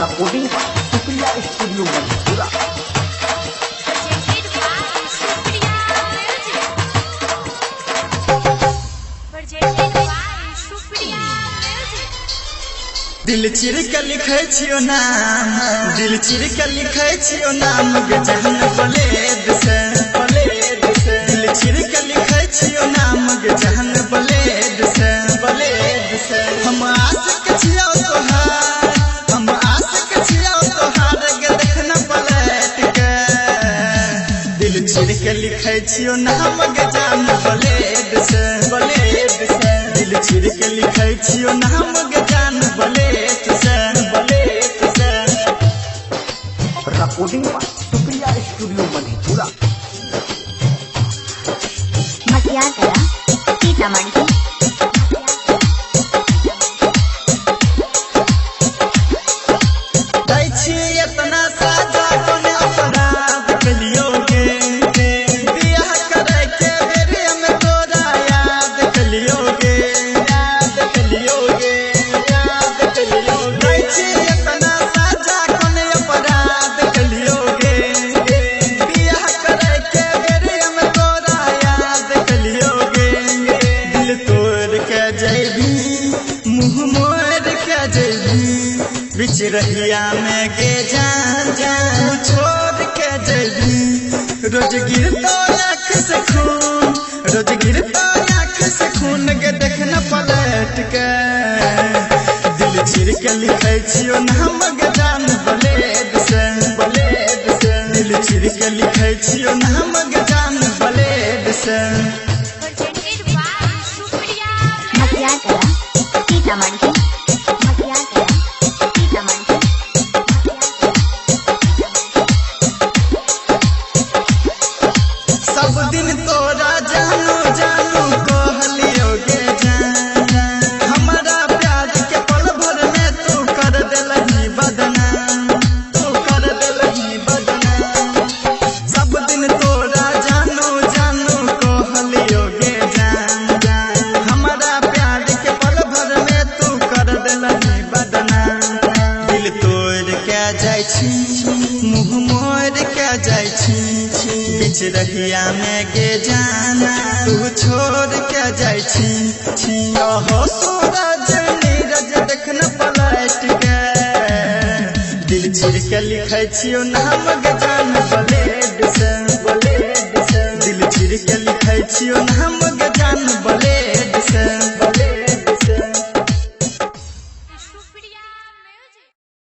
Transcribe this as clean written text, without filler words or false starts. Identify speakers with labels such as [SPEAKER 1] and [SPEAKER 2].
[SPEAKER 1] Recording Supriya studio Madhepura.
[SPEAKER 2] दिल चिर के लिखे छियो नाम, दिल चिर के लिखे छियो नाम गे जहन बलेद से, बलेद से। दिल चिर के लिखे छियो नाम गे जहन बलेद से, बलेद से। हम आशिक छियो तोहार, हम आशिक छियो तोहार गे देखना पलट के। दिल चिर के लिखे छियो नाम गे जहन बलेद से, बलेद से। दिल चिर के लिखे छियो नाम गे जहन बलेद से, बलेद से।
[SPEAKER 1] Recording Supriya studio Madhepura.
[SPEAKER 3] मटिया कला सीतामढ़ी।
[SPEAKER 2] दै छी इतना साजा कोन अपराध कलियोगे, बियाह करे के बेरे में तोरा याद कलियोगे, याद कलियोगे, याद कलियोगे। दै छी इतना साजा कोन अपराध कलियोगे, बियाह करे के बेरे में तोरा याद कलियोगे। दिल तोड़ के जैबी, मुँह मोड़ के जैबी, बिच रहिया में गे जान जान छोड़ के जैबी। रोज गिरता आँख से खून, रोज गिरता आँख से खून गे देखना पलट के। दिल चिर के लिखे छियो नाम गे जान बलेद से, बलेद से। दिल चिर के लिखे छियो नाम गे जान बलेद से।
[SPEAKER 3] मटिया कला सीतामढ़ी। मटिया कला सीतामढ़ी।
[SPEAKER 2] सब दिन तोरा जानू जानू कहलियोगे जान, हमारा प्यार के पल भर में तू कर देलही बदनाम, तू कर देलही बदनाम। सब दिन तोरा जानू जानू कहलियोगे जान, हमारा प्यार के पल भर में तू कर देलही बदनाम। दिल तोड़ के जाइ छी, मुँह मोड़ के जाइ छी, बिच रहिया में गे जाना तू छोड़ के जाइ छी। हो सूरज नीरज देखना पलट के। दिल चिर के लिखे छियो नाम गे जान बलेद से, बलेद से। दिल चिर के लिखे छियो नाम गे जान बलेद से।